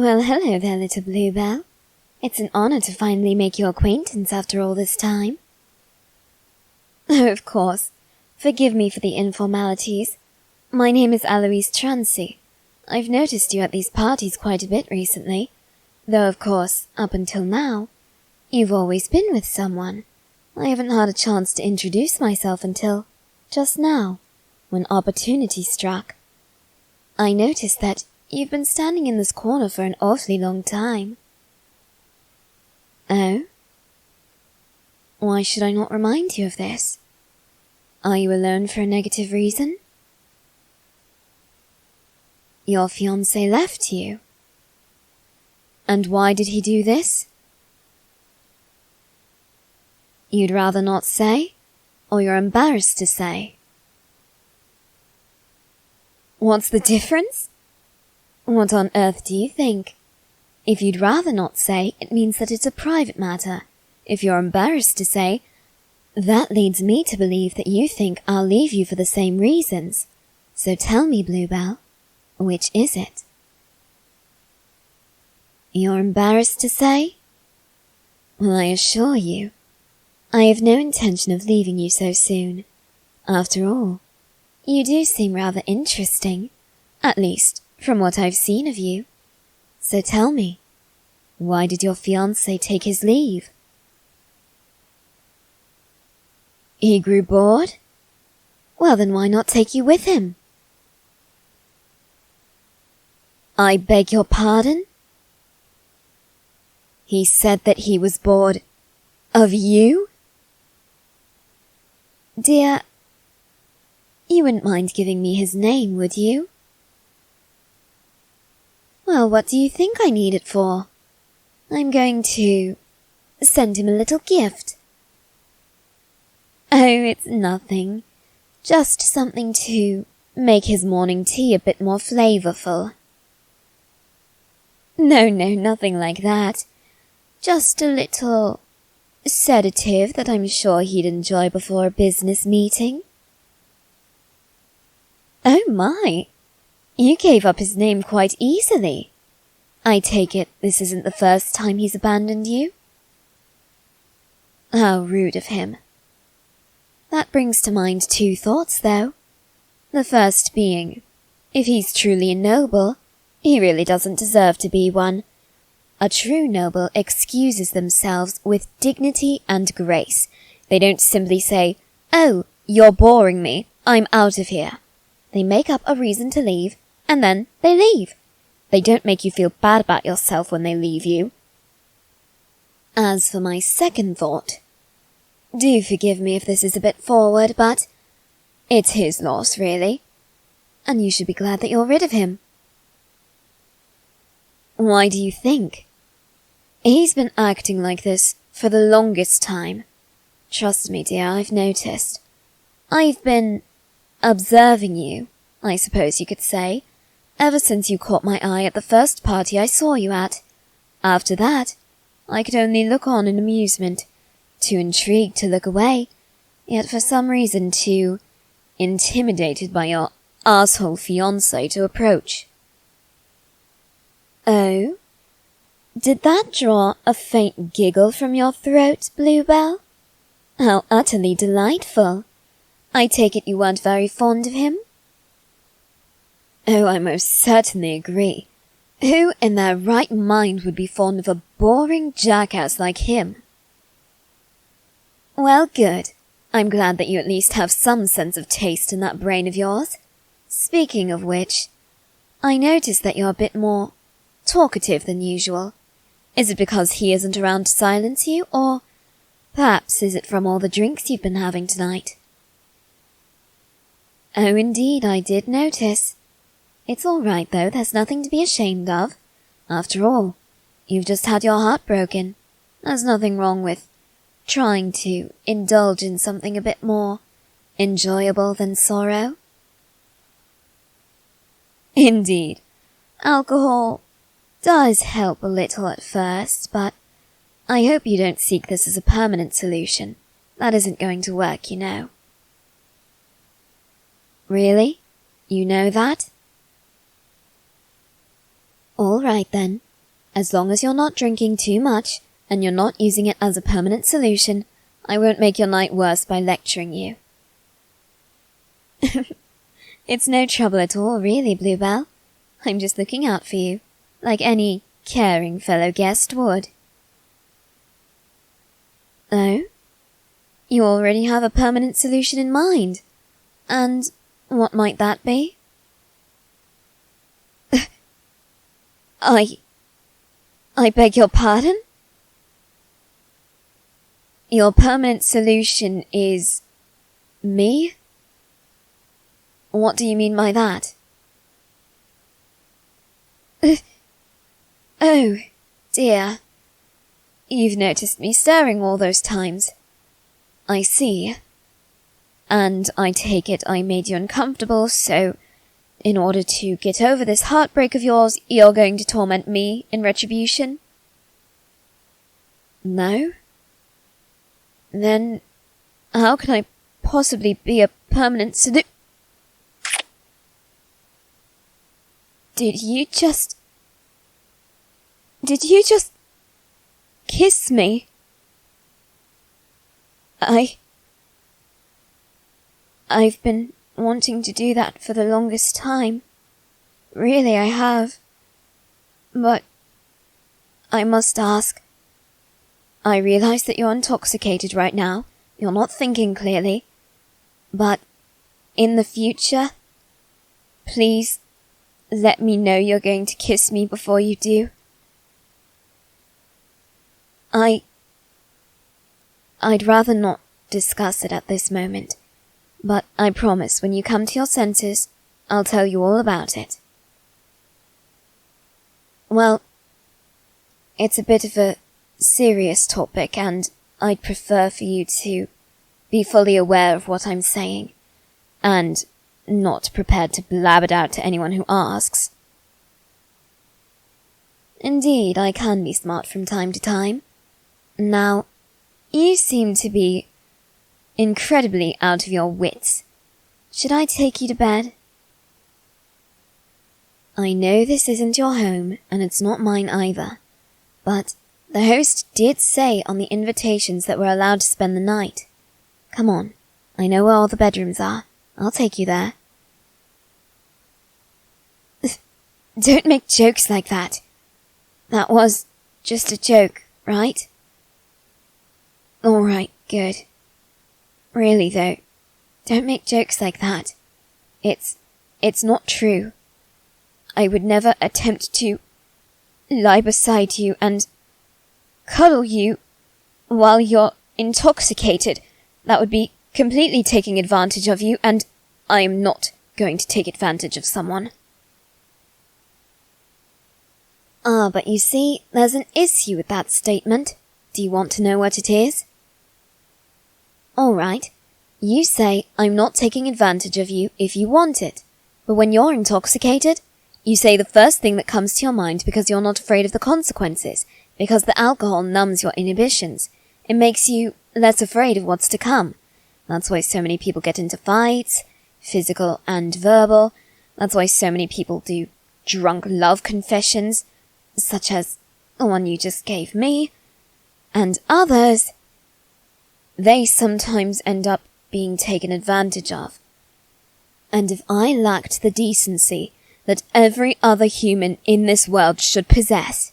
Well, hello there, little Bluebell. It's an honor to finally make your acquaintance after all this time. Oh, of course. Forgive me for the informalities. My name is Alois Trancy. I've noticed you at these parties quite a bit recently, though of course, up until now, you've always been with someone. I haven't had a chance to introduce myself until just now, when opportunity struck. I noticed that you've been standing in this corner for an awfully long time. Oh? Why should I not remind you of this? Are you alone for a negative reason? Your fiancé left you. And why did he do this? You'd rather not say, or you're embarrassed to say? What's the difference? What on earth do you think? If you'd rather not say, it means that it's a private matter. If you're embarrassed to say, that leads me to believe that you think I'll leave you for the same reasons. So tell me, Bluebell, which is it? You're embarrassed to say? Well, I assure you, I have no intention of leaving you so soon. After all, you do seem rather interesting, at least from what I've seen of you. So tell me, why did your fiancé take his leave? He grew bored? Well, then why not take you with him? I beg your pardon? He said that he was bored of you? Dear, you wouldn't mind giving me his name, would you? Well, what do you think I need it for? I'm going to send him a little gift. Oh, it's nothing. Just something to make his morning tea a bit more flavourful. No, nothing like that. Just a little sedative that I'm sure he'd enjoy before a business meeting. Oh my! You gave up his name quite easily. I take it this isn't the first time he's abandoned you? How rude of him. That brings to mind two thoughts, though. The first being, if he's truly a noble, he really doesn't deserve to be one. A true noble excuses themselves with dignity and grace. They don't simply say, "Oh, you're boring me, I'm out of here." They make up a reason to leave, and then they leave. They don't make you feel bad about yourself when they leave you. As for my second thought, do forgive me if this is a bit forward, but it's his loss, really. And you should be glad that you're rid of him. Why do you think? He's been acting like this for the longest time. Trust me, dear, I've noticed. I've been observing you, I suppose you could say, ever since you caught my eye at the first party I saw you at. After that, I could only look on in amusement, too intrigued to look away, yet for some reason too intimidated by your asshole fiancé to approach. Oh? Did that draw a faint giggle from your throat, Bluebell? How utterly delightful. I take it you weren't very fond of him? Oh, I most certainly agree. Who in their right mind would be fond of a boring jackass like him? Well, good. I'm glad that you at least have some sense of taste in that brain of yours. Speaking of which, I noticed that you're a bit more talkative than usual. Is it because he isn't around to silence you, or perhaps is it from all the drinks you've been having tonight? Oh, indeed, I did notice. It's all right, though, there's nothing to be ashamed of. After all, you've just had your heart broken. There's nothing wrong with trying to indulge in something a bit more enjoyable than sorrow. Indeed, alcohol does help a little at first, but I hope you don't seek this as a permanent solution. That isn't going to work, you know. Really? You know that? All right then, As long as you're not drinking too much, and you're not using it as a permanent solution, I won't make your night worse by lecturing you. It's no trouble at all, really, Bluebell. I'm just looking out for you, like any caring fellow guest would. Oh? You already have a permanent solution in mind? And what might that be? I beg your pardon? Your permanent solution is me? What do you mean by that? Oh, dear. You've noticed me staring all those times. I see. And I take it I made you uncomfortable, so in order to get over this heartbreak of yours, you're going to torment me in retribution? No? Then how can I possibly be a permanent Did you just kiss me? I've been wanting to do that for the longest time. Really, I have. But I must ask. I realize that you're intoxicated right now. You're not thinking clearly. But in the future, please let me know you're going to kiss me before you do. I'd rather not discuss it at this moment, but I promise when you come to your senses, I'll tell you all about it. Well, it's a bit of a serious topic, and I'd prefer for you to be fully aware of what I'm saying, and not prepared to blab it out to anyone who asks. Indeed, I can be smart from time to time. Now, you seem to be incredibly out of your wits. Should I take you to bed? I know this isn't your home, and it's not mine either, but the host did say on the invitations that we're allowed to spend the night. Come on, I know where all the bedrooms are. I'll take you there. Don't make jokes like that. That was just a joke, right? Alright, good. Really though, don't make jokes like that. It's not true. I would never attempt to lie beside you and cuddle you while you're intoxicated. That would be completely taking advantage of you, and I am not going to take advantage of someone. But you see, there's an issue with that statement. Do you want to know what it is? Alright, you say I'm not taking advantage of you if you want it, but when you're intoxicated, you say the first thing that comes to your mind because you're not afraid of the consequences, because the alcohol numbs your inhibitions. It makes you less afraid of what's to come. That's why so many people get into fights, physical and verbal. That's why so many people do drunk love confessions, such as the one you just gave me, and others. They sometimes end up being taken advantage of. And if I lacked the decency that every other human in this world should possess,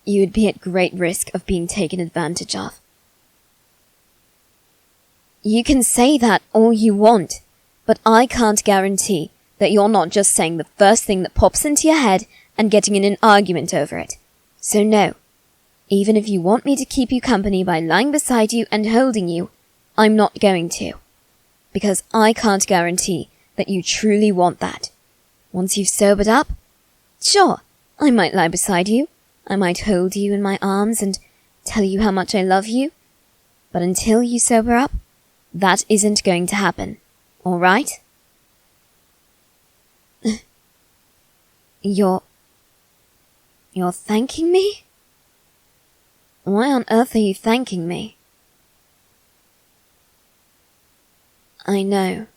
you would be at great risk of being taken advantage of. You can say that all you want, but I can't guarantee that you're not just saying the first thing that pops into your head and getting in an argument over it. So no, even if you want me to keep you company by lying beside you and holding you, I'm not going to. Because I can't guarantee that you truly want that. Once you've sobered up, sure, I might lie beside you. I might hold you in my arms and tell you how much I love you. But until you sober up, that isn't going to happen. All right? You're thanking me? Why on earth are you thanking me? I know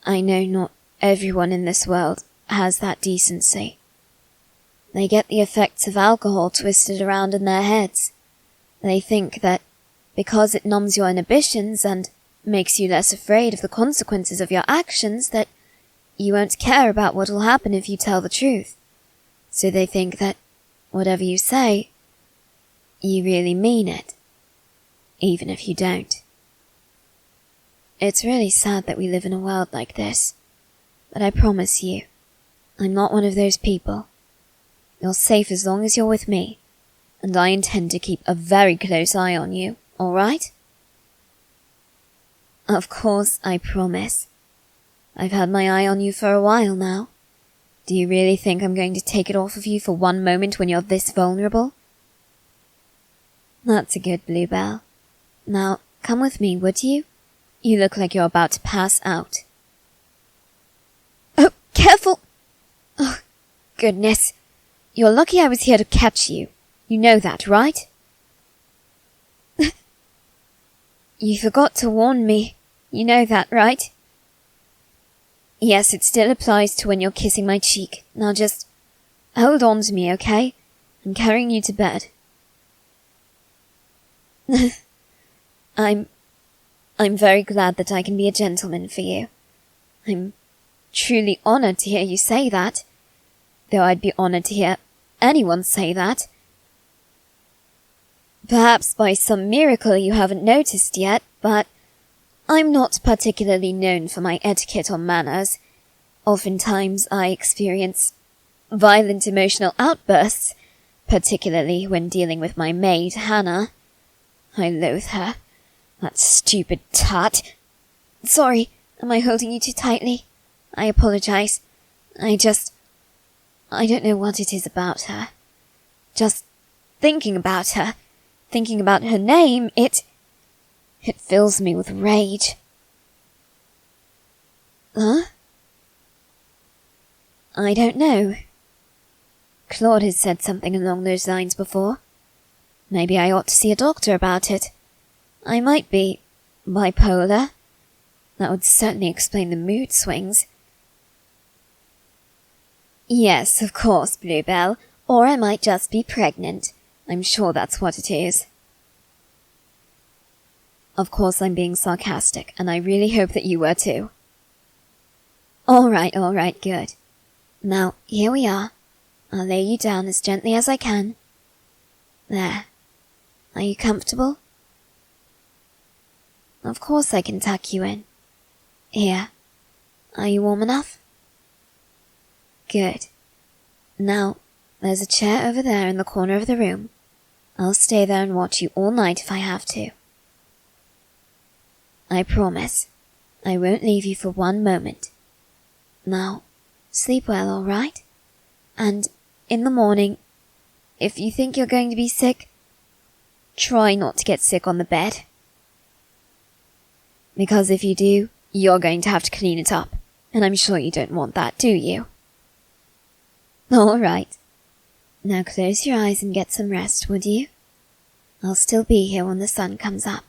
not everyone in this world has that decency. They get the effects of alcohol twisted around in their heads. They think that because it numbs your inhibitions and makes you less afraid of the consequences of your actions, that you won't care about what will happen if you tell the truth. So they think that whatever you say, you really mean it, even if you don't. It's really sad that we live in a world like this, but I promise you, I'm not one of those people. You're safe as long as you're with me, and I intend to keep a very close eye on you, all right? Of course, I promise. I've had my eye on you for a while now. Do you really think I'm going to take it off of you for one moment when you're this vulnerable? That's a good Bluebell. Now, come with me, would you? You look like you're about to pass out. Oh, careful! Oh, goodness. You're lucky I was here to catch you. You know that, right? You forgot to warn me. You know that, right? Yes, it still applies to when you're kissing my cheek. Now just hold on to me, okay? I'm carrying you to bed. I'm very glad that I can be a gentleman for you. I'm truly honored to hear you say that, though I'd be honored to hear anyone say that. Perhaps by some miracle you haven't noticed yet, but I'm not particularly known for my etiquette or manners. Oftentimes I experience violent emotional outbursts, particularly when dealing with my maid, Hannah. I loathe her. That stupid tart. Sorry, am I holding you too tightly? I apologize. I don't know what it is about her. Just thinking about her, thinking about her name, it fills me with rage. Huh? I don't know. Claude has said something along those lines before. Maybe I ought to see a doctor about it. I might be bipolar. That would certainly explain the mood swings. Yes, of course, Bluebell. Or I might just be pregnant. I'm sure that's what it is. Of course I'm being sarcastic, and I really hope that you were too. All right, good. Now, here we are. I'll lay you down as gently as I can. There. Are you comfortable? Of course I can tuck you in. Here. Are you warm enough? Good. Now, there's a chair over there in the corner of the room. I'll stay there and watch you all night if I have to. I promise. I won't leave you for one moment. Now, sleep well, all right? And in the morning, if you think you're going to be sick, try not to get sick on the bed. Because if you do, you're going to have to clean it up, and I'm sure you don't want that, do you? All right. Now close your eyes and get some rest, would you? I'll still be here when the sun comes up.